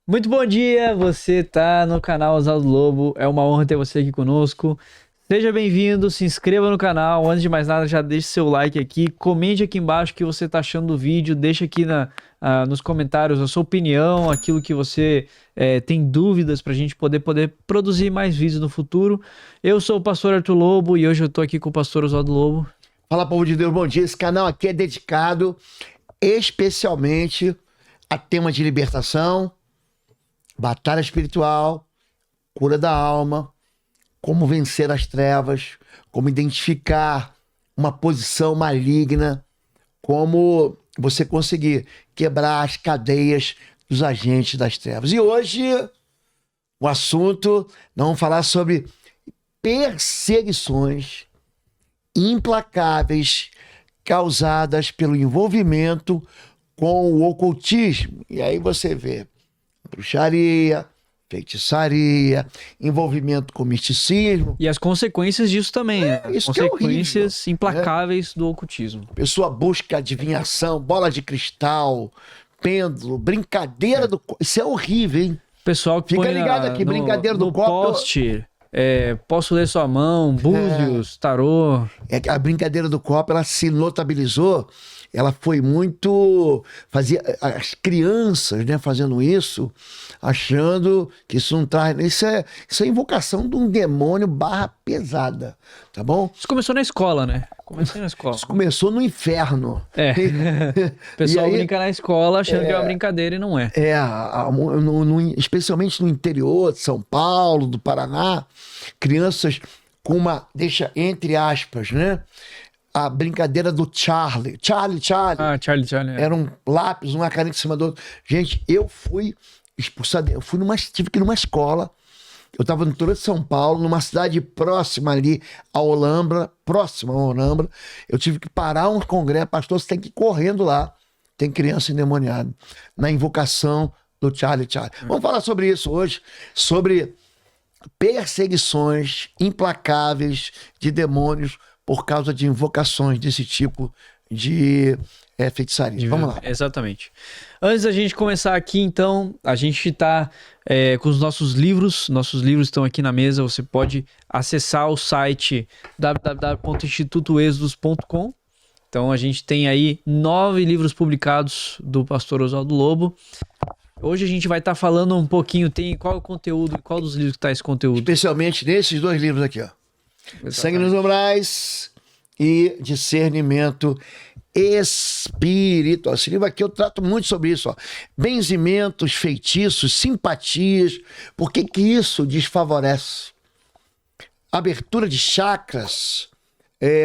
Muito bom dia, você tá no canal Oswaldo Lobo, é uma honra ter você aqui conosco. Seja bem-vindo, se inscreva no canal, antes de mais nada já deixe seu like aqui, comente aqui embaixo o que você tá achando do vídeo, deixa aqui nos comentários a sua opinião, aquilo que você tem dúvidas pra gente poder produzir mais vídeos no futuro. Eu sou o pastor Arthur Lobo e hoje eu tô aqui com o pastor Oswaldo Lobo. Fala, povo de Deus, bom dia. Esse canal aqui é dedicado especialmente a tema de libertação, batalha espiritual, cura da alma, como vencer as trevas, como identificar uma posição maligna, como você conseguir quebrar as cadeias dos agentes das trevas. E hoje o assunto, nós vamos falar sobre perseguições implacáveis causadas pelo envolvimento com o ocultismo. E aí você vê bruxaria, feitiçaria, envolvimento com misticismo. E as consequências disso também, né? As Isso que é consequências horrível, implacáveis do ocultismo. A pessoa busca adivinhação, bola de cristal, pêndulo, brincadeira do... Isso é horrível, hein? Pessoal que Fica põe ligado aqui, brincadeira do no copo. post, posso ler sua mão, búzios, tarô. É que a brincadeira do copo, ela se notabilizou, ela foi muito... Fazia as crianças, né, fazendo isso, achando que isso não traz... Isso é invocação de um demônio barra pesada, tá bom? Isso começou na escola, né? Começou na escola. Isso começou no inferno. O pessoal E aí, brinca na escola achando que é uma brincadeira e não é. especialmente no interior de São Paulo, do Paraná, crianças com uma, deixa entre aspas, né? A brincadeira do Charlie. Charlie. Ah, Charlie. Era um lápis, uma caneta em cima do outro. Gente, eu fui expulsado. Tive que ir numa escola. Eu estava no interior de São Paulo, numa cidade próxima ali a Olambra, Eu tive que parar um congresso. Pastor, você tem que ir correndo lá. Tem criança endemoniada. Na invocação do Charlie. Vamos falar sobre isso hoje. Sobre perseguições implacáveis de demônios por causa de invocações desse tipo de feitiçaria. Vamos lá. Exatamente. Antes da gente começar aqui, então, a gente está com os nossos livros. Nossos livros estão aqui na mesa. Você pode acessar o site www.institutoexodus.com. Então, a gente tem aí 9 livros publicados do pastor Oswaldo Lobo. Hoje a gente vai estar falando um pouquinho, qual é o conteúdo, qual dos livros que está esse conteúdo? Especialmente nesses 2 livros aqui, ó. Exatamente. Sangue nos umbrais e discernimento espiritual. Esse livro aqui eu trato muito sobre isso, ó. Benzimentos, feitiços, simpatias. Por que isso desfavorece? Abertura de chakras,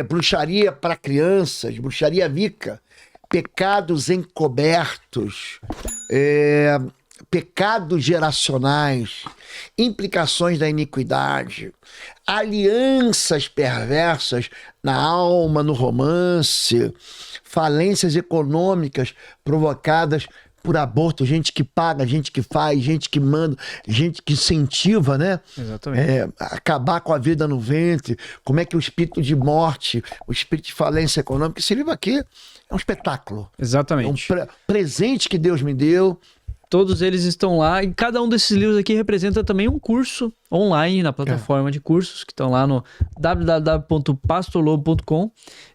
bruxaria para crianças, bruxaria wicca, pecados encobertos, pecados geracionais, implicações da iniquidade, alianças perversas na alma, no romance, falências econômicas provocadas por aborto, gente que paga, gente que faz, gente que manda, gente que incentiva, né? Exatamente. Acabar com a vida no ventre, como é que o espírito de morte, o espírito de falência econômica, esse livro aqui é um espetáculo. Exatamente. É um presente que Deus me deu. Todos eles estão lá e cada um desses livros aqui representa também um curso online na plataforma de cursos que estão lá no www.pastorlobo.com.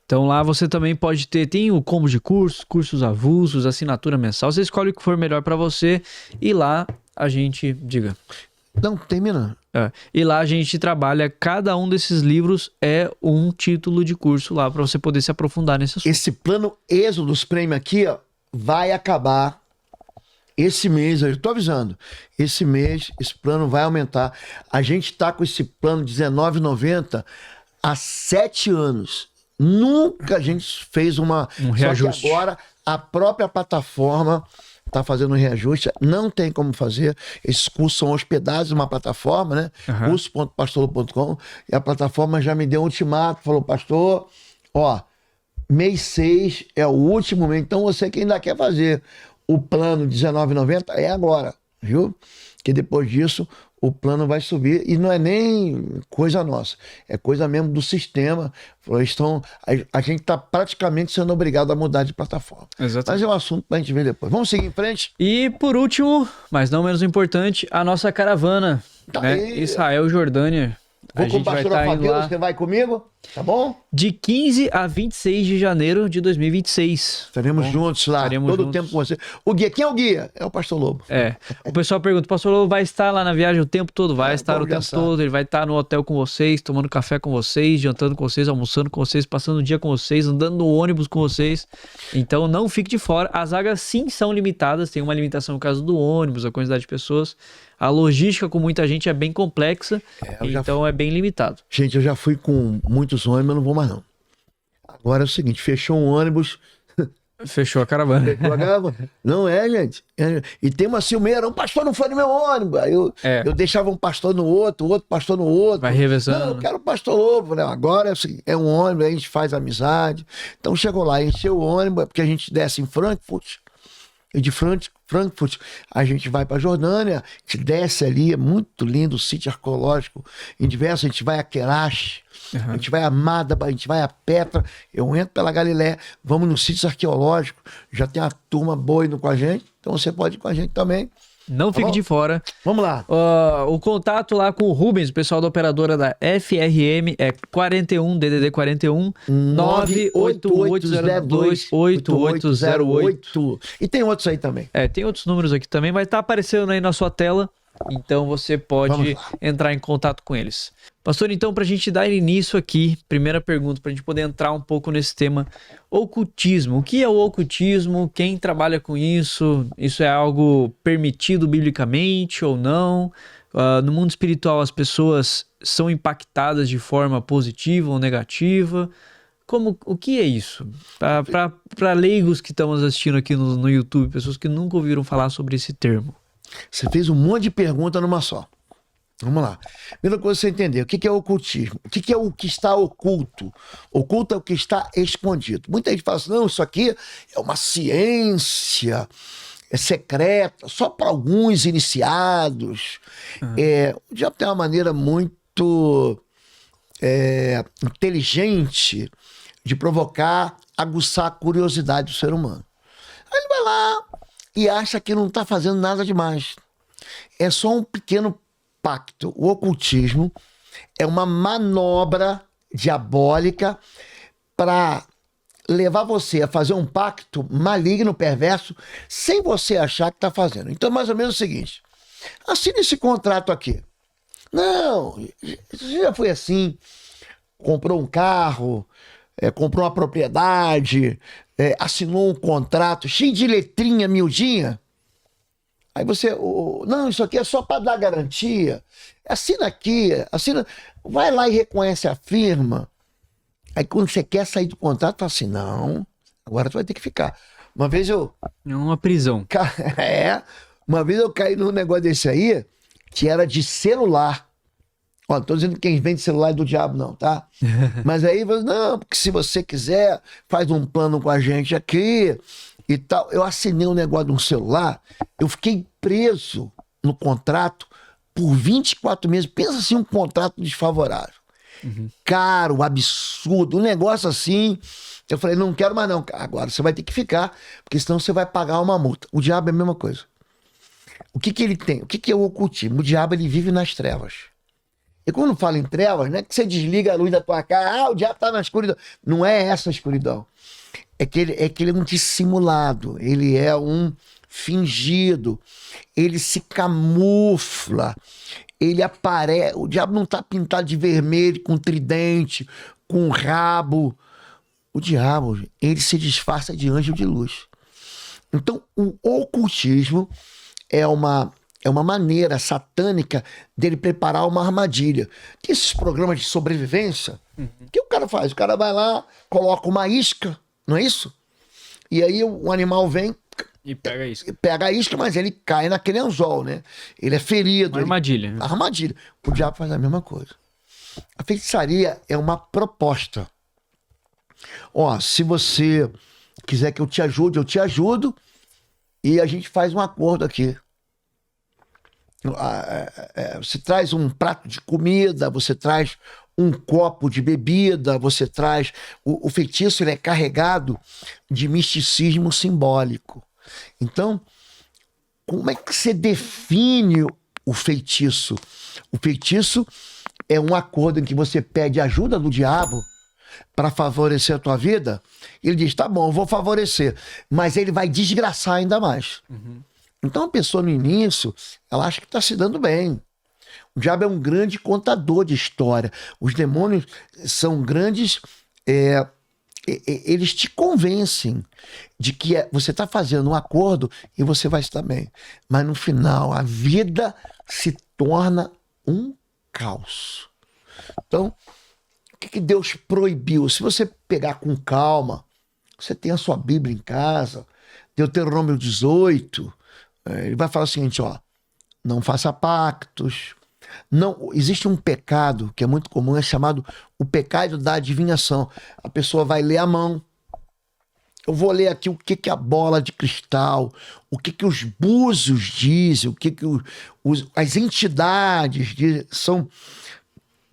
Então lá você também pode tem o combo de cursos avulsos, assinatura mensal. Você escolhe o que for melhor para você e lá a gente, diga. Não, termina. E lá a gente trabalha, cada um desses livros é um título de curso lá para você poder se aprofundar nesse assunto. Esse plano Êxodos Prêmio aqui, ó, vai acabar esse mês, eu tô avisando. Esse mês, esse plano vai aumentar. A gente tá com esse plano R$19,90 há 7 anos. Nunca a gente fez um reajuste. Só que agora a própria plataforma tá fazendo um reajuste. Não tem como fazer. Esses cursos são hospedados numa plataforma, né? curso.pastorlobo.com. E a plataforma já me deu um ultimato. Falou, pastor, ó, mês 6 é o último mês. Então você que ainda quer fazer o plano R$19,90 é agora, viu? Que depois disso o plano vai subir. E não é nem coisa nossa, é coisa mesmo do sistema. A gente está praticamente sendo obrigado a mudar de plataforma. Exatamente. Mas é um assunto para a gente ver depois. Vamos seguir em frente? E por último, mas não menos importante, a nossa caravana, Tá né? aí. Israel, Jordânia. Vou A com o gente vai pastor estar indo Fabíola, lá você vai comigo? Tá bom? de 15 a 26 de janeiro de 2026. Estaremos Bom, juntos lá, estaremos todo o juntos. tempo com você. O guia, quem é o guia? É o pastor Lobo. É. O pessoal pergunta, o pastor Lobo vai estar lá na viagem o tempo todo? Vai estar bom, o já tempo sabe. todo, ele vai estar no hotel com vocês, tomando café com vocês, jantando com vocês, almoçando com vocês, passando o dia com vocês, andando no ônibus com vocês. Então não fique de fora. As vagas sim são limitadas, tem uma limitação no caso do ônibus, a quantidade de pessoas. A logística com muita gente é bem complexa, então é bem limitado. Gente, eu já fui com muitos ônibus, mas não vou mais não. Agora é o seguinte, fechou um ônibus, Fechou a caravana. não é, gente. E tem uma ciumeira, um pastor não foi no meu ônibus. Aí eu deixava um pastor no outro, outro pastor no outro. Vai revezando. Não, eu quero o pastor Lobo. Né? Agora é um ônibus, a gente faz amizade. Então chegou lá, encheu o ônibus, porque a gente desce em Frankfurt. E de Frankfurt a gente vai para Jordânia, a gente desce ali, é muito lindo o sítio arqueológico. Em diversos, a gente vai a Kerash, a gente vai a Madaba, a gente vai a Petra. Eu entro pela Galiléia, vamos nos sítios arqueológicos, já tem uma turma boa indo com a gente, então você pode ir com a gente também. Não fique de fora. Vamos lá. O contato lá com o Rubens, o pessoal da operadora da FRM, é 41 DDD 41 988028808. E tem outros aí também. Tem outros números aqui também, vai estar aparecendo aí na sua tela, então você pode entrar em contato com eles. Pastor, então, para a gente dar início aqui, primeira pergunta, para a gente poder entrar um pouco nesse tema, ocultismo. O que é o ocultismo? Quem trabalha com isso? Isso é algo permitido biblicamente ou não? No mundo espiritual, as pessoas são impactadas de forma positiva ou negativa? O que é isso? Para leigos que estamos assistindo aqui no YouTube, pessoas que nunca ouviram falar sobre esse termo. Você fez um monte de perguntas numa só. Vamos lá. Primeira coisa você entender, o que é ocultismo? O que é o que está oculto? Oculto é o que está escondido. Muita gente fala assim, não, isso aqui é uma ciência, é secreta, só para alguns iniciados. O diabo tem uma maneira muito inteligente de provocar, aguçar a curiosidade do ser humano. Aí ele vai lá e acha que não está fazendo nada demais. É só um pequeno pacto. O ocultismo é uma manobra diabólica para levar você a fazer um pacto maligno, perverso, sem você achar que está fazendo. Então, mais ou menos o seguinte: assina esse contrato aqui. Não, já foi assim. Comprou um carro, comprou uma propriedade, assinou um contrato cheio de letrinha miudinha. Aí você, não, isso aqui é só para dar garantia. Assina aqui, assina, vai lá e reconhece a firma. Aí quando você quer sair do contrato, fala assim, não, agora tu vai ter que ficar. Uma vez É uma prisão. Uma vez eu caí num negócio desse aí, que era de celular. Ó, não tô dizendo que quem vende celular é do diabo, não, tá? Mas aí, não, porque se você quiser, faz um plano com a gente aqui e tal. Eu assinei um negócio de um celular, eu fiquei preso no contrato por 24 meses. Pensa assim, um contrato desfavorável. Caro, absurdo, um negócio assim. Eu falei, não quero mais não. Agora você vai ter que ficar, porque senão você vai pagar uma multa. O diabo é a mesma coisa. O que ele tem? O que é o ocultismo? O diabo, ele vive nas trevas. E quando fala em trevas, não é que você desliga a luz da tua cara, o diabo tá na escuridão. Não é essa a escuridão. É que ele é um dissimulado, ele é um fingido, ele se camufla, ele aparece. O diabo não tá pintado de vermelho, com tridente, com rabo. O diabo, ele se disfarça de anjo de luz. Então, o ocultismo é uma maneira satânica dele preparar uma armadilha. Tem esses programas de sobrevivência, o que o cara faz? O cara vai lá, coloca uma isca, não é isso? E aí o animal vem e pega a isca. Pega a isca, mas ele cai naquele anzol, né? Ele é ferido. Armadilha. Armadilha. O diabo faz a mesma coisa. A feitiçaria é uma proposta. Ó, se você quiser que eu te ajude, eu te ajudo, e a gente faz um acordo aqui. Você traz um prato de comida, você traz um copo de bebida, você traz... O feitiço ele é carregado de misticismo simbólico. Então, como é que você define o feitiço? O feitiço é um acordo em que você pede ajuda do diabo para favorecer a tua vida. Ele diz, tá bom, eu vou favorecer, mas ele vai desgraçar ainda mais. Então a pessoa no início, ela acha que está se dando bem. O diabo é um grande contador de história. Os demônios são grandes... eles te convencem de que você está fazendo um acordo e você vai estar bem. Mas no final, a vida se torna um caos. Então, o que Deus proibiu? Se você pegar com calma, você tem a sua Bíblia em casa, Deuteronômio 18, ele vai falar o seguinte, ó, não faça pactos. Não, existe um pecado que é muito comum, é chamado o pecado da adivinhação. A pessoa vai ler a mão. Eu vou ler aqui o que a bola de cristal, o que os búzios dizem, o que as entidades dizem. São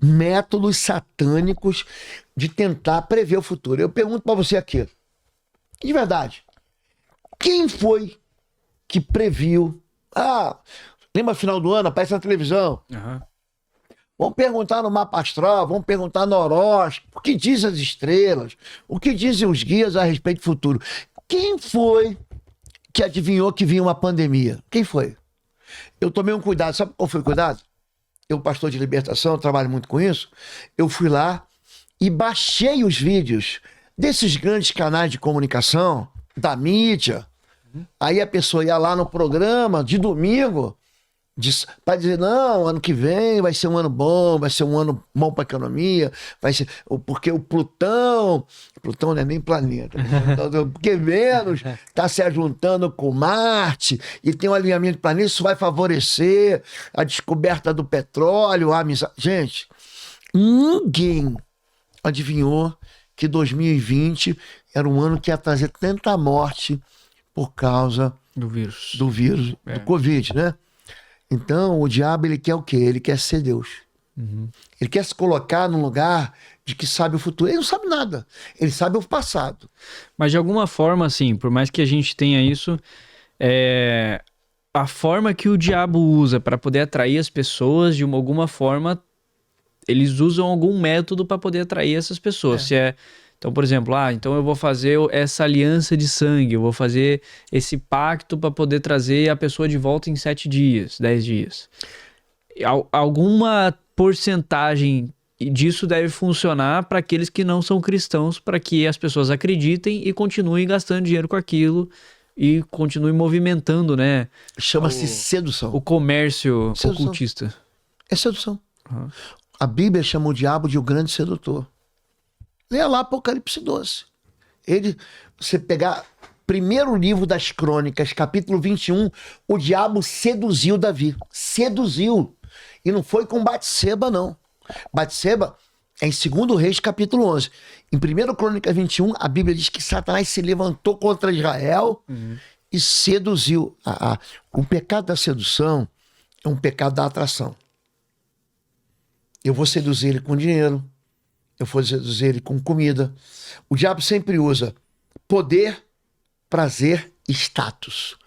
métodos satânicos de tentar prever o futuro. Eu pergunto para você aqui, de verdade, quem foi que previu? Lembra final do ano, aparece na televisão. Vamos perguntar no mapa astral, vamos perguntar no horóscopo, o que dizem as estrelas, o que dizem os guias a respeito do futuro. Quem foi que adivinhou que vinha uma pandemia? Quem foi? Eu tomei um cuidado, sabe qual foi o cuidado? Eu, pastor de libertação, trabalho muito com isso, eu fui lá e baixei os vídeos desses grandes canais de comunicação, da mídia. Aí a pessoa ia lá no programa de domingo para dizer, não, ano que vem vai ser um ano bom, vai ser um ano bom para a economia, vai ser, porque o Plutão não é nem planeta, porque Vênus está se ajuntando com Marte e tem um alinhamento de planetas, isso vai favorecer a descoberta do petróleo, a amizade. Gente, ninguém adivinhou que 2020 era um ano que ia trazer tanta morte por causa do vírus, do Covid, né? Então, o diabo, ele quer o quê? Ele quer ser Deus. Ele quer se colocar num lugar de que sabe o futuro. Ele não sabe nada. Ele sabe o passado. Mas de alguma forma, assim, por mais que a gente tenha isso, a forma que o diabo usa para poder atrair as pessoas, de alguma forma, eles usam algum método para poder atrair essas pessoas. Então, por exemplo, então eu vou fazer essa aliança de sangue, eu vou fazer esse pacto para poder trazer a pessoa de volta em 7 dias, 10 dias. Alguma porcentagem disso deve funcionar para aqueles que não são cristãos, para que as pessoas acreditem e continuem gastando dinheiro com aquilo e continuem movimentando, né? Chama-se sedução. O comércio ocultista. É sedução. A Bíblia chama o diabo de o grande sedutor. Leia lá Apocalipse 12. Você pegar primeiro livro das Crônicas, capítulo 21, o diabo seduziu Davi. Seduziu. E não foi com Batseba, não. Batseba é em 2 Reis, capítulo 11. Em 1 Crônicas 21, a Bíblia diz que Satanás se levantou contra Israel e seduziu. O pecado da sedução é um pecado da atração. Eu vou seduzir ele com dinheiro. Eu vou seduzir ele com comida. O diabo sempre usa poder, prazer e status.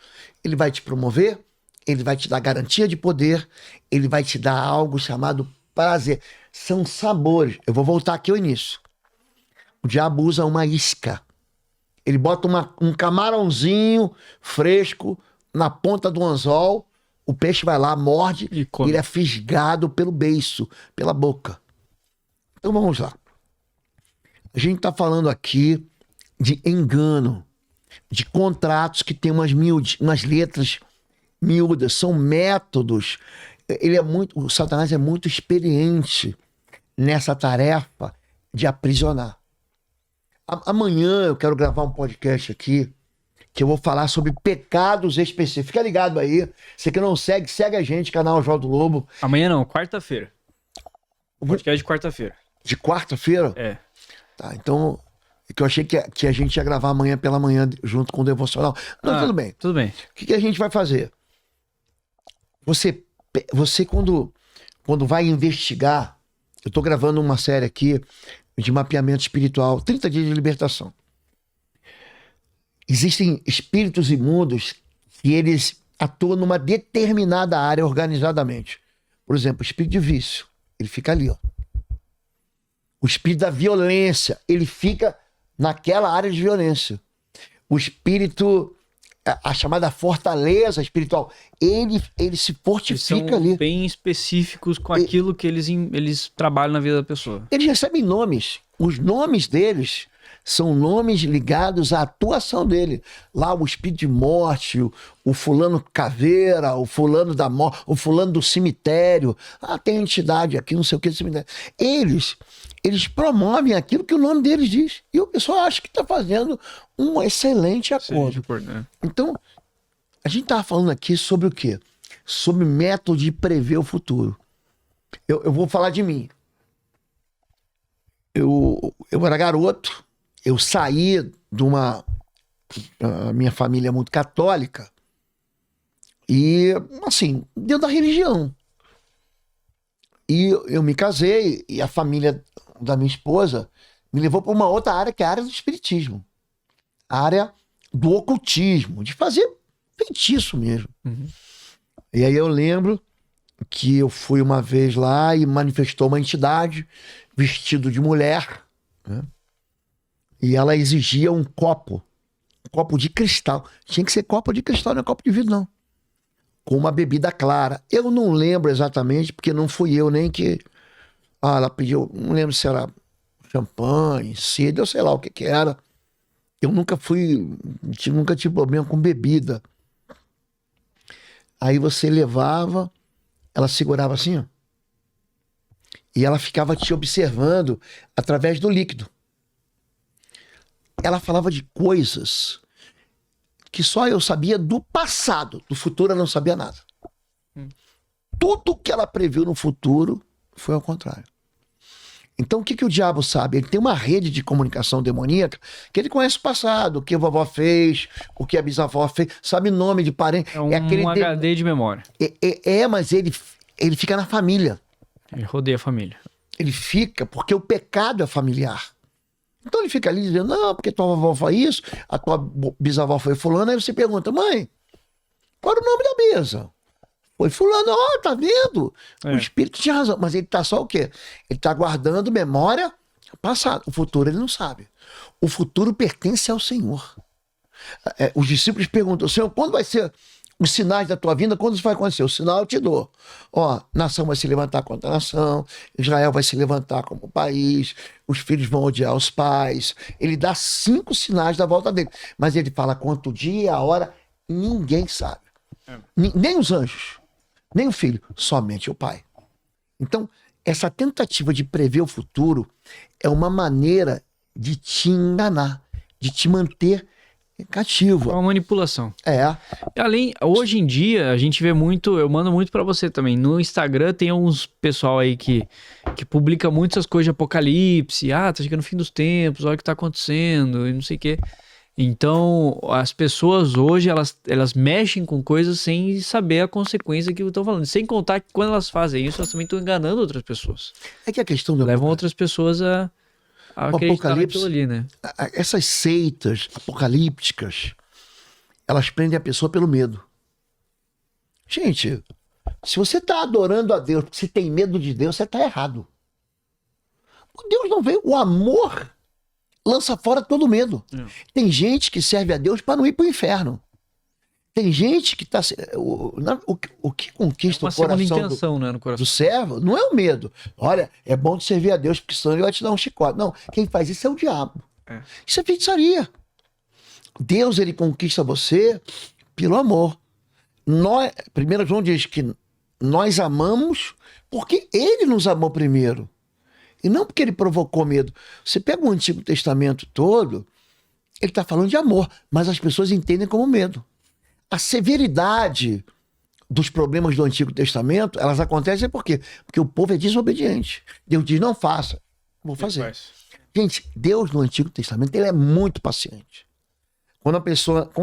Ele vai te promover, ele vai te dar garantia de poder, ele vai te dar algo chamado prazer. São sabores. Eu vou voltar aqui ao início. O diabo usa uma isca. Ele bota um camarãozinho fresco na ponta do anzol, o peixe vai lá, morde, e ele é fisgado pelo beiço, pela boca. Então vamos lá. A gente está falando aqui de engano, de contratos que tem umas letras miúdas, são métodos. O Satanás é muito experiente nessa tarefa de aprisionar. Amanhã eu quero gravar um podcast aqui que eu vou falar sobre pecados específicos. Fica ligado aí. Você que não segue a gente, canal Oswaldo Lobo. Amanhã não, quarta-feira. O podcast de quarta-feira. De quarta-feira? É. Tá, então, que eu achei que a gente ia gravar amanhã pela manhã junto com o devocional. Não, tudo bem. Tudo bem. O que a gente vai fazer? Você Você, quando vai investigar, eu tô gravando uma série aqui de mapeamento espiritual, 30 dias de libertação. Existem espíritos imundos que eles atuam numa determinada área organizadamente. Por exemplo, o espírito de vício, ele fica ali, ó. O espírito da violência, ele fica naquela área de violência. O espírito, a chamada fortaleza espiritual, ele se Eles fortifica são ali. bem específicos com aquilo que eles trabalham na vida da pessoa. Eles recebem nomes. Os nomes deles são nomes ligados à atuação dele. Lá o espírito de morte, o fulano caveira, o fulano da morte, o fulano do cemitério. Ah, tem entidade aqui, não sei o que do cemitério. Eles promovem aquilo que o nome deles diz. E o pessoal acha que está fazendo um excelente acordo. Então, a gente estava falando aqui sobre o quê? Sobre método de prever o futuro. Eu vou falar de mim. Eu era garoto, eu saí de uma... A minha família é muito católica e, assim, dentro da religião. E eu me casei e a família da minha esposa me levou para uma outra área, que é a área do espiritismo. A área do ocultismo, de fazer feitiço mesmo. Uhum. E aí eu lembro que eu fui uma vez lá e manifestou uma entidade vestido de mulher, né? E ela exigia um copo de cristal. Tinha que ser copo de cristal, não é copo de vidro, não. Com uma bebida clara. Eu não lembro exatamente, porque não fui eu nem que... Ah, ela pediu, não lembro se era champanhe, cedo, eu sei lá o que era. Eu nunca tive problema com bebida. Aí você levava, ela segurava assim, ó, e ela ficava te observando através do líquido. Ela falava de coisas que só eu sabia do passado. Do futuro eu não sabia nada. Tudo que ela previu no futuro foi ao contrário. Então o que o diabo sabe? Ele tem uma rede de comunicação demoníaca que ele conhece o passado, o que a vovó fez, o que a bisavó fez, sabe nome de parente. É aquele HD de memória. Mas ele fica na família. Ele rodeia a família. Ele fica porque o pecado é familiar. Então ele fica ali dizendo, não, porque tua vovó foi isso, a tua bisavó foi fulano. Aí você pergunta, mãe, qual era o nome da mesa? Foi fulano, ó, tá vendo? O espírito tinha razão, mas ele tá só o quê? Ele tá guardando memória passada. O futuro ele não sabe. O futuro pertence ao Senhor. Os discípulos perguntam, Senhor, quando vai ser os sinais da tua vinda? Quando isso vai acontecer? O sinal eu te dou. Ó, nação vai se levantar contra a nação, Israel vai se levantar como país, os filhos vão odiar os pais. Ele dá 5 sinais da volta dele. Mas ele fala quanto o dia e a hora, ninguém sabe. Nem os anjos, nem o filho, somente o pai. Então, essa tentativa de prever o futuro é uma maneira de te enganar, de te manter cativo. É uma manipulação. É. Hoje em dia, a gente vê muito, eu mando muito pra você também. No Instagram tem uns pessoal aí que publica muito essas coisas de apocalipse. Ah, tá chegando o fim dos tempos, olha o que tá acontecendo, e não sei o quê. Então, as pessoas hoje, elas mexem com coisas sem saber a consequência que estão falando. Sem contar que quando elas fazem isso, elas também estão enganando outras pessoas. É que a questão do Levam outras pessoas a acreditar naquilo ali, né? Essas seitas apocalípticas, elas prendem a pessoa pelo medo. Gente, se você está adorando a Deus porque você tem medo de Deus, você está errado. Deus não veio. O amor lança fora todo medo. Tem gente que serve a Deus para não ir para o inferno. Tem gente que está... O que conquista o coração intenção, né, no coração do servo não é o medo. Olha, é bom de servir a Deus, porque senão ele vai te dar um chicote. Não, quem faz isso é o diabo. Isso é feitiçaria. Deus, ele conquista você pelo amor. 1 João diz que nós amamos porque ele nos amou primeiro. E não porque ele provocou medo. Você pega o Antigo Testamento todo, ele está falando de amor, mas as pessoas entendem como medo. A severidade dos problemas do Antigo Testamento, elas acontecem por quê? Porque o povo é desobediente. Deus diz, não faça. Vou fazer. Gente, Deus no Antigo Testamento, ele é muito paciente. Como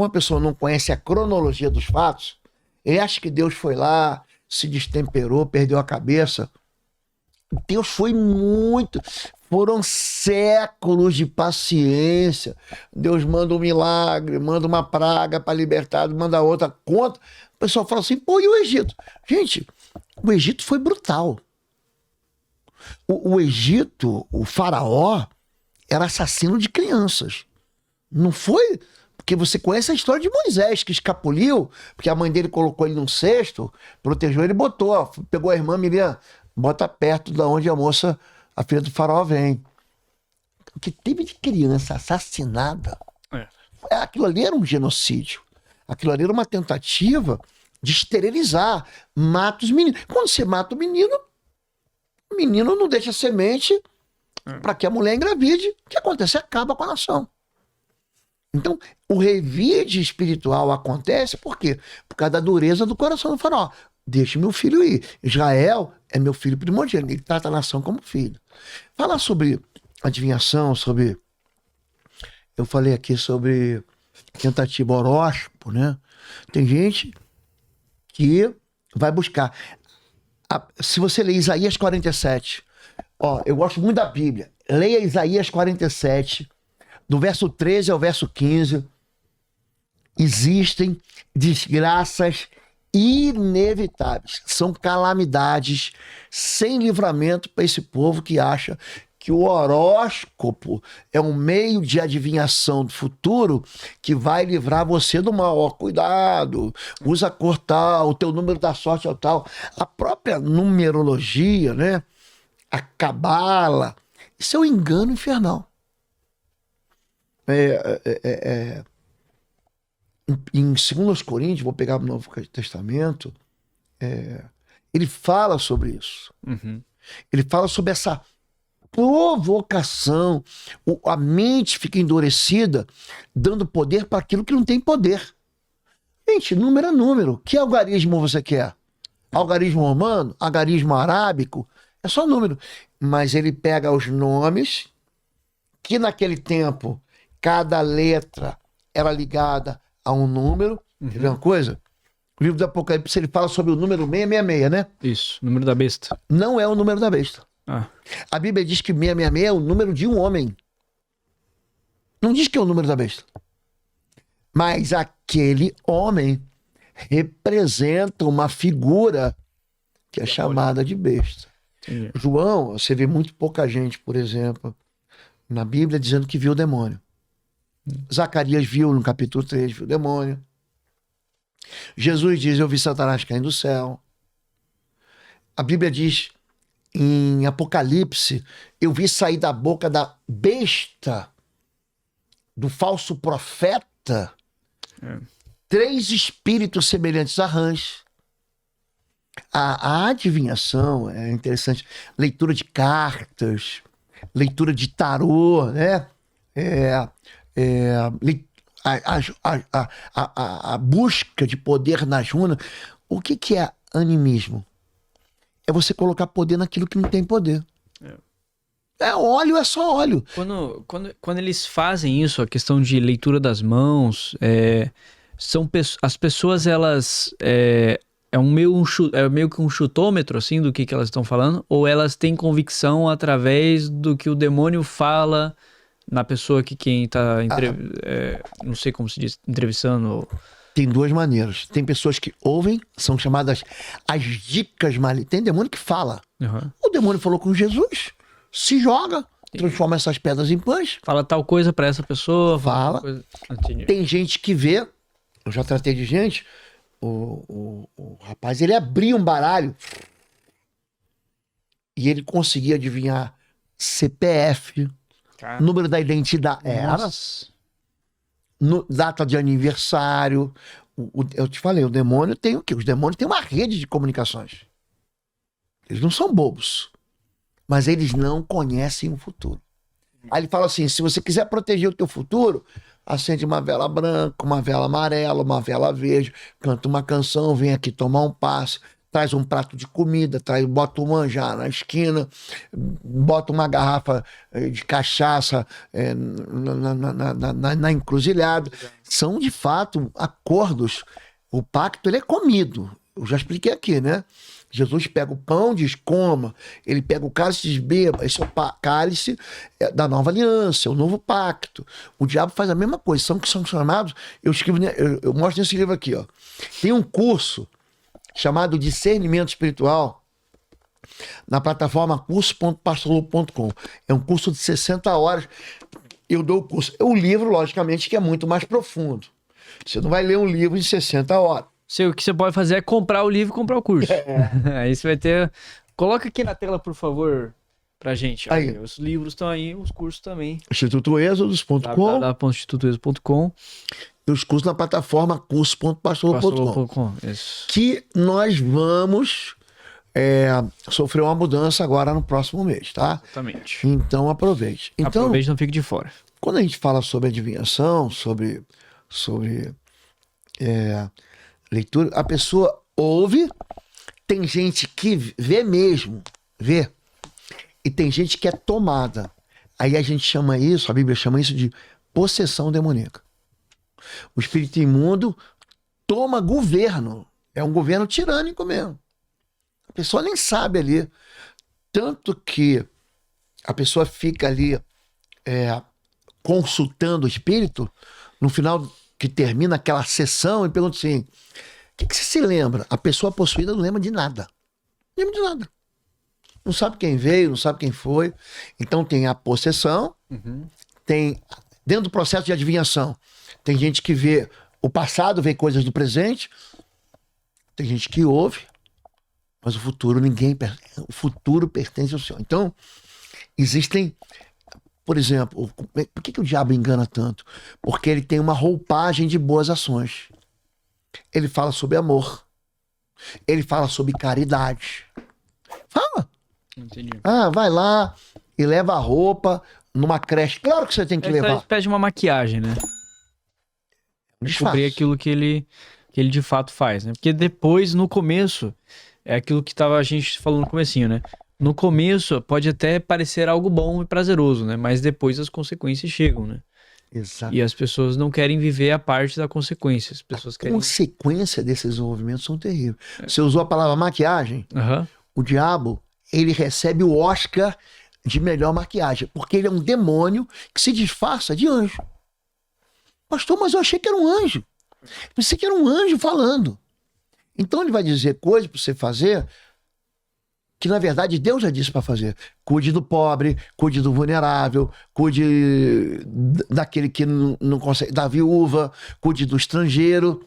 a pessoa não conhece a cronologia dos fatos, ele acha que Deus foi lá, se destemperou, perdeu a cabeça. Deus foi muito. Foram séculos de paciência. Deus manda um milagre, manda uma praga para libertar, manda outra contra. O pessoal fala assim, pô, e o Egito? Gente, o Egito foi brutal. O Egito, o faraó, era assassino de crianças. Não foi... Porque você conhece a história de Moisés, que escapuliu, porque a mãe dele colocou ele num cesto, protegeu ele e botou, ó, pegou a irmã Miriam, bota perto da onde a moça, a filha do faraó, vem. O que teve de criança assassinada, aquilo ali era um genocídio. Aquilo ali era uma tentativa de esterilizar. Mata os meninos. Quando você mata o menino não deixa semente para que a mulher engravide. O que acontece? Acaba com a nação. Então, o revide espiritual acontece por quê? Por causa da dureza do coração do faraó. Deixa meu filho ir. Israel é meu filho primogênito. Ele trata a nação como filho. Falar sobre adivinhação, sobre... Eu falei aqui sobre tentativa horóscopo, né? Tem gente que vai buscar. Se você ler Isaías 47, ó, eu gosto muito da Bíblia. Leia Isaías 47, do verso 13 ao verso 15. Existem desgraças inevitáveis. São calamidades sem livramento para esse povo que acha que o horóscopo é um meio de adivinhação do futuro que vai livrar você do mal. Ó, cuidado, usa a cor tal, o teu número da sorte é o tal. A própria numerologia, né? A cabala, isso é um engano infernal. Em 2 Coríntios, vou pegar o Novo Testamento, ele fala sobre isso. Uhum. Ele fala sobre essa provocação. A mente fica endurecida, dando poder para aquilo que não tem poder. Gente, número é número. Que algarismo você quer? Algarismo romano? Algarismo arábico? É só número. Mas ele pega os nomes, que naquele tempo, cada letra era ligada a um número. Quer ver uma coisa? O livro do Apocalipse, ele fala sobre o número 666, né? Isso, número da besta. Não é o número da besta. Ah. A Bíblia diz que 666 é o número de um homem. Não diz que é o número da besta. Mas aquele homem representa uma figura que é chamada de besta. Entendi. João, você vê muito pouca gente, por exemplo, na Bíblia dizendo que viu o demônio. Zacarias viu no capítulo 3, viu o demônio. Jesus diz, eu vi Satanás caindo do céu. A Bíblia diz em Apocalipse, eu vi sair da boca da besta, do falso profeta, 3 espíritos semelhantes a rãs. A adivinhação é interessante. Leitura de cartas, leitura de tarô, né? A busca de poder nas runas. O que é animismo? É você colocar poder naquilo que não tem poder. É óleo, é só óleo. Quando eles fazem isso, a questão de leitura das mãos, as pessoas, elas... É meio que um chutômetro, assim, do que elas estão falando? Ou elas têm convicção através do que o demônio fala na pessoa que quem tá, não sei como se diz, entrevistando? Tem 2 maneiras. Tem pessoas que ouvem, são chamadas as dicas malignas. Tem demônio que fala. Uhum. O demônio falou com Jesus, se joga, transforma essas pedras em pães. Fala tal coisa pra essa pessoa. Fala. Coisa... Tem gente que vê, eu já tratei de gente, o rapaz, ele abria um baralho e ele conseguia adivinhar CPF, número da identidade, data de aniversário. Eu te falei, o demônio tem o quê? Os demônios têm uma rede de comunicações. Eles não são bobos, mas eles não conhecem o futuro. Aí ele fala assim, se você quiser proteger o teu futuro, acende uma vela branca, uma vela amarela, uma vela verde, canta uma canção, vem aqui tomar um passe, traz um prato de comida, bota um manjar na esquina, bota uma garrafa de cachaça na encruzilhada. São, de fato, acordos. O pacto, ele é comido. eu já expliquei aqui, né? Jesus pega o pão, diz coma. Ele pega o cálice e diz beba. Esse é o cálice da nova aliança, é o novo pacto. O diabo faz a mesma coisa. São chamados... Eu mostro nesse livro aqui, ó. Tem um curso chamado Discernimento Espiritual na plataforma curso.pastorlobo.com. É um curso de 60 horas. Eu dou o curso. É um livro, logicamente, que é muito mais profundo. Você não vai ler um livro em 60 horas. O que você pode fazer é comprar o livro e comprar o curso. Aí você vai ter... Coloca aqui na tela, por favor, pra gente. Aí. Os livros estão aí, os cursos também. institutoexodos.com www.institutoexodos.com e os cursos na plataforma curso.pastorlobo.com. Isso. Que nós vamos sofrer uma mudança agora no próximo mês, tá? Exatamente. Então aproveite. Então, Aproveite, não fique de fora. quando a gente fala sobre adivinhação, sobre leitura, a pessoa ouve, tem gente que vê mesmo, vê, e tem gente que é tomada. Aí a gente chama isso, a Bíblia chama isso de possessão demoníaca. O espírito imundo toma governo, é um governo tirânico mesmo. A pessoa nem sabe ali, tanto que a pessoa fica ali consultando o espírito, no final que termina aquela sessão, e pergunta assim: o que você se lembra? A pessoa possuída não lembra de nada. Não lembra de nada. Não sabe quem veio, não sabe quem foi. Então tem a possessão, tem, dentro do processo de adivinhação, tem gente que vê o passado, vê coisas do presente, tem gente que ouve, mas o futuro o futuro pertence ao Senhor. Então, existem, por exemplo, por que o diabo engana tanto? Porque ele tem uma roupagem de boas ações. Ele fala sobre amor. Ele fala sobre caridade. Fala. Entendi. Vai lá e leva a roupa numa creche. Claro que você tem que levar. Pede uma maquiagem, né? Descobrir aquilo que ele de fato faz, né? Porque depois, no começo, é aquilo que a gente falou no comecinho, né? No começo pode até parecer algo bom e prazeroso, né? Mas depois as consequências chegam, né? Exato. E as pessoas não querem viver a parte da consequência. As pessoas querem... consequência desses envolvimentos são terríveis. Você usou a palavra maquiagem? O diabo, ele recebe o Oscar de melhor maquiagem, porque ele é um demônio que se disfarça de anjo. Pastor, mas eu achei que era um anjo. Pensei que era um anjo falando. Então ele vai dizer coisas para você fazer que, na verdade, Deus já disse para fazer. Cuide do pobre, cuide do vulnerável, cuide daquele que não consegue, da viúva, cuide do estrangeiro.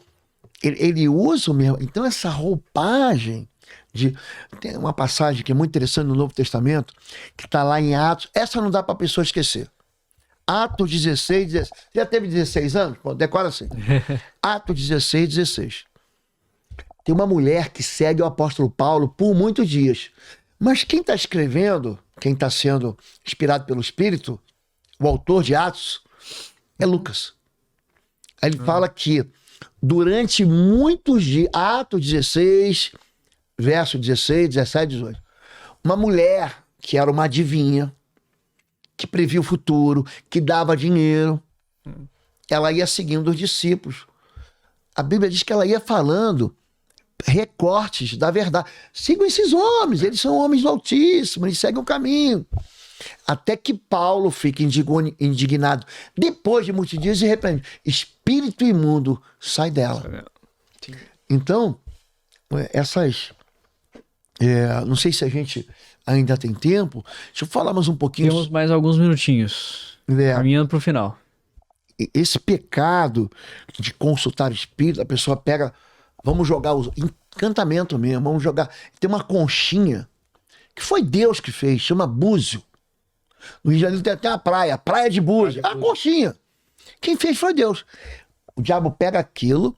Ele usa o mesmo. Então essa roupagem tem uma passagem que é muito interessante no Novo Testamento, que está lá em Atos. Essa não dá para a pessoa esquecer. Atos 16. Já teve 16 anos? Pô, decora assim. Atos 16. Tem uma mulher que segue o apóstolo Paulo por muitos dias. Mas quem está escrevendo, quem está sendo inspirado pelo Espírito, o autor de Atos, é Lucas. Aí ele fala que durante muitos dias, Atos 16, verso 16, 17, 18, uma mulher que era uma adivinha, que previa o futuro, que dava dinheiro, ela ia seguindo os discípulos. A Bíblia diz que ela ia falando recortes da verdade. Sigam esses homens, eles são homens do Altíssimo, eles seguem o caminho. Até que Paulo fica indignado. Depois de muitos dias, e repreende: espírito imundo, sai dela. Então, essas... não sei se a gente ainda tem tempo. Deixa eu falar mais um pouquinho. Temos mais alguns minutinhos. Caminhando para o final. Esse pecado de consultar espírito, a pessoa pega... Vamos jogar o encantamento mesmo, vamos jogar... Tem uma conchinha que foi Deus que fez, chama búzio. No Rio de Janeiro tem até a praia de búzio. A conchinha. Quem fez foi Deus. O diabo pega aquilo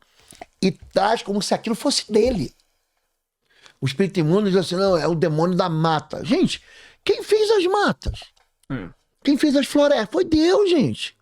e traz como se aquilo fosse dele. O espírito imundo diz assim: não, é o demônio da mata. Gente, quem fez as matas? Quem fez as florestas? Foi Deus, gente.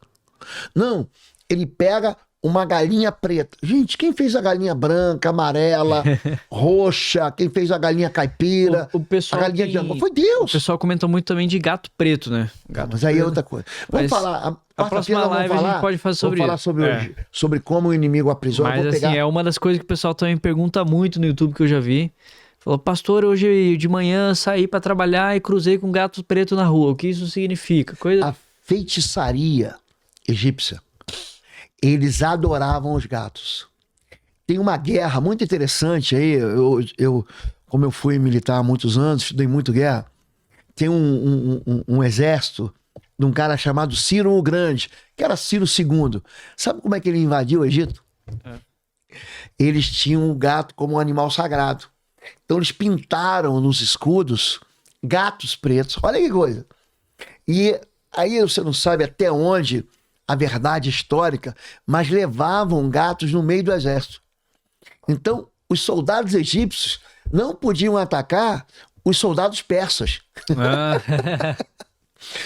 Não, ele pega uma galinha preta. Gente, quem fez a galinha branca, amarela, roxa? Quem fez a galinha caipira? O pessoal a galinha tem- de Angola? Foi O Deus. pessoal comenta muito também de gato preto, né? Gato Mas aí é preto. outra coisa. Vamos Mas falar. a próxima live a gente pode fazer sobre vamos falar isso. sobre como o inimigo aprisiona. Mas Vou assim, pegar... é uma das coisas que o pessoal também pergunta muito no YouTube que eu já vi. Falou, pastor, hoje de manhã saí pra trabalhar e cruzei com um gato preto na rua. O que isso significa? Coisa... A feitiçaria egípcia, eles adoravam os gatos. Tem uma guerra muito interessante aí. Como eu fui militar há muitos anos, estudei muito guerra. Tem um exército de um cara chamado Ciro o Grande, que era Ciro II. Sabe como é que ele invadiu o Egito? Eles tinham o gato como um animal sagrado. Então eles pintaram nos escudos gatos pretos. Olha que coisa. E aí você não sabe até onde a verdade histórica, mas levavam gatos no meio do exército. Então, os soldados egípcios não podiam atacar os soldados persas. Ah.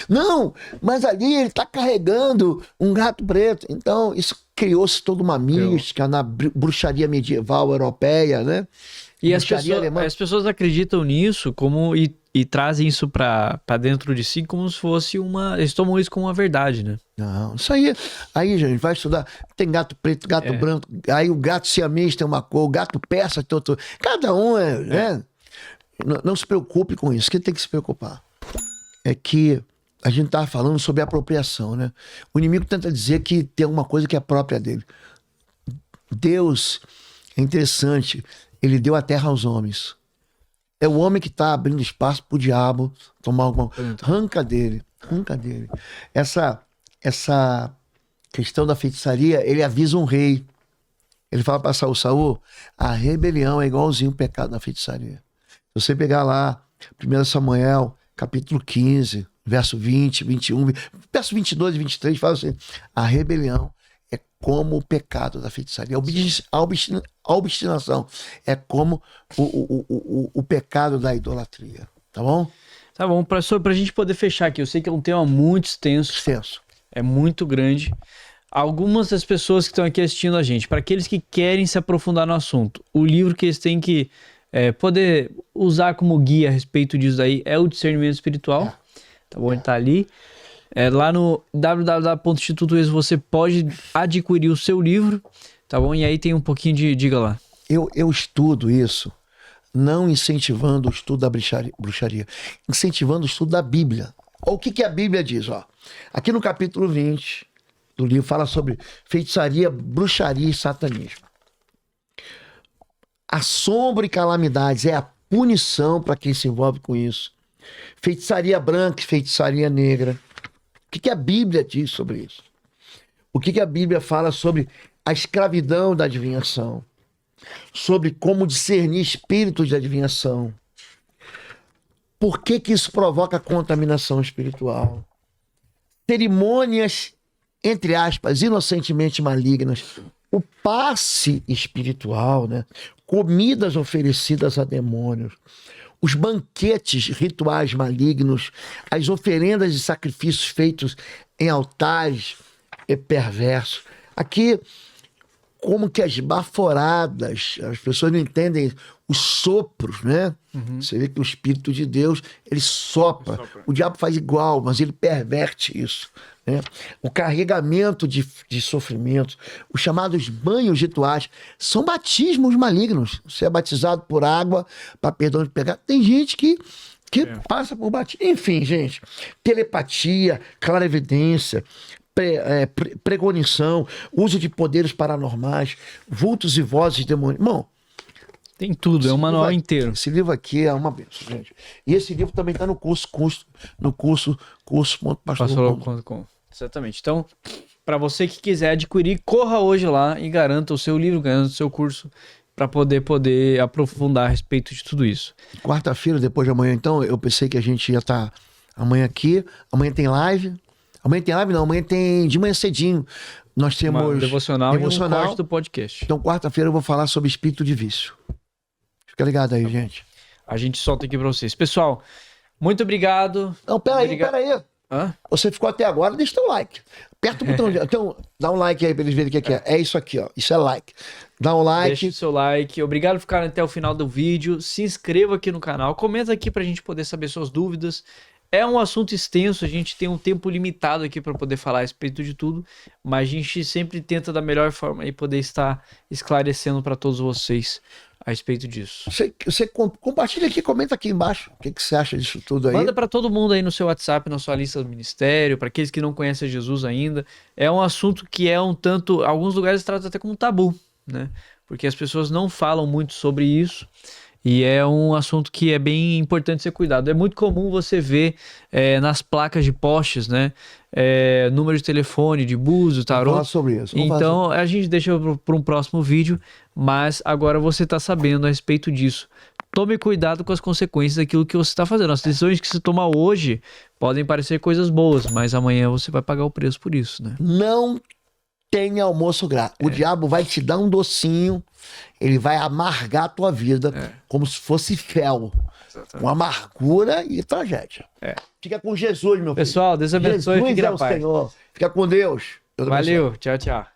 Não, mas ali ele está carregando um gato preto. Então, isso criou-se toda uma mística na bruxaria medieval europeia, né? E as Bruxaria alemã. pessoas acreditam nisso como e trazem isso pra dentro de si como se fosse uma... Eles tomam isso como uma verdade, né? Não, isso aí, gente, vai estudar. Tem gato preto, gato branco, aí o gato siamês tem uma cor, o gato persa tem outro. Cada um né? Não se preocupe com isso. O que tem que se preocupar é que a gente estava falando sobre apropriação, né? O inimigo tenta dizer que tem alguma coisa que é própria dele. Deus, é interessante, ele deu a terra aos homens. É o homem que está abrindo espaço para o diabo tomar alguma coisa. Arranca dele. Essa questão da feitiçaria, ele avisa um rei. Ele fala para Saul, a rebelião é igualzinho o pecado da feitiçaria. Se você pegar lá, 1 Samuel, capítulo 15, verso 20, 21, verso 22 e 23, fala assim, a rebelião é como o pecado da feitiçaria. A obstinação é como o pecado da idolatria. Tá bom? Tá bom, professor, pra gente poder fechar aqui, eu sei que é um tema muito extenso, Extenso. é muito grande. Algumas das pessoas que estão aqui assistindo a gente, para aqueles que querem se aprofundar no assunto, o livro que eles têm que poder usar como guia a respeito disso aí é o Discernimento Espiritual. Tá bom? Ele tá ali. Lá no www.instituto.ex você pode adquirir o seu livro, tá bom? E aí tem um pouquinho de... Diga lá. Eu estudo isso, não incentivando o estudo da bruxaria, incentivando o estudo da Bíblia. Olha o que a Bíblia diz, ó. Aqui no capítulo 20 do livro fala sobre feitiçaria, bruxaria e satanismo. Assombro e calamidades é a punição para quem se envolve com isso. Feitiçaria branca e feitiçaria negra. O que a Bíblia diz sobre isso? O que a Bíblia fala sobre a escravidão da adivinhação? Sobre como discernir espíritos de adivinhação? Por que isso provoca contaminação espiritual? Cerimônias, entre aspas, inocentemente malignas. O passe espiritual, né? Comidas oferecidas a demônios. Os banquetes rituais malignos, as oferendas e sacrifícios feitos em altares perversos. Aqui, como que as baforadas, as pessoas não entendem os sopros, né? Você vê que o Espírito de Deus, ele sopra. O diabo faz igual, mas ele perverte isso. Né? O carregamento de sofrimentos, os chamados banhos rituais, são batismos malignos. Você é batizado por água para perdão de pecado. Tem gente que passa por batismo. Enfim, gente, telepatia, clarividência, pregonição, uso de poderes paranormais, vultos e vozes demoníacas. Irmão, tem tudo, é um manual inteiro. Esse livro aqui é uma benção, gente. E esse livro também está no curso.pastor.com. Exatamente. Então, para você que quiser adquirir, corra hoje lá e garanta o seu livro, garanta o seu curso, para poder aprofundar a respeito de tudo isso. Quarta-feira, depois de amanhã, então, eu pensei que a gente ia estar amanhã aqui. Amanhã tem live. Amanhã tem live, não. Amanhã tem de manhã cedinho. Nós temos uma devocional e um corte do podcast. Então, quarta-feira eu vou falar sobre espírito de vício. Fica ligado aí, gente. A gente solta aqui para vocês. Pessoal, muito obrigado. Não, peraí. Hã? Você ficou até agora, deixa teu like. Aperta o botão. Então, dá um like aí pra eles verem o que é. É isso aqui, ó. Isso é like. Dá um like. Deixa o seu like. Obrigado por ficar até o final do vídeo. Se inscreva aqui no canal. Comenta aqui pra gente poder saber suas dúvidas. É um assunto extenso, a gente tem um tempo limitado aqui para poder falar a respeito de tudo, mas a gente sempre tenta da melhor forma aí poder estar esclarecendo para todos vocês a respeito disso. Você compartilha aqui, comenta aqui embaixo o que você acha disso tudo aí. Manda para todo mundo aí no seu WhatsApp, na sua lista do ministério, para aqueles que não conhecem Jesus ainda. É um assunto que é um tanto, alguns lugares tratam até como tabu, né? Porque as pessoas não falam muito sobre isso. E é um assunto que é bem importante ser cuidado. É muito comum você ver nas placas de postes, né? Número de telefone, de búzio, tarô. Vamos falar sobre isso. Então a gente deixa para um próximo vídeo, mas agora você está sabendo a respeito disso. Tome cuidado com as consequências daquilo que você está fazendo. As decisões que você tomar hoje podem parecer coisas boas, mas amanhã você vai pagar o preço por isso, né? Não tem almoço grátis. O diabo vai te dar um docinho, ele vai amargar a tua vida como se fosse fel. Exatamente. Com amargura e tragédia. Fica com Jesus, meu filho. Pessoal, Deus abençoe e fique na paz. Senhor. Fica com Deus. Valeu, tchau, tchau.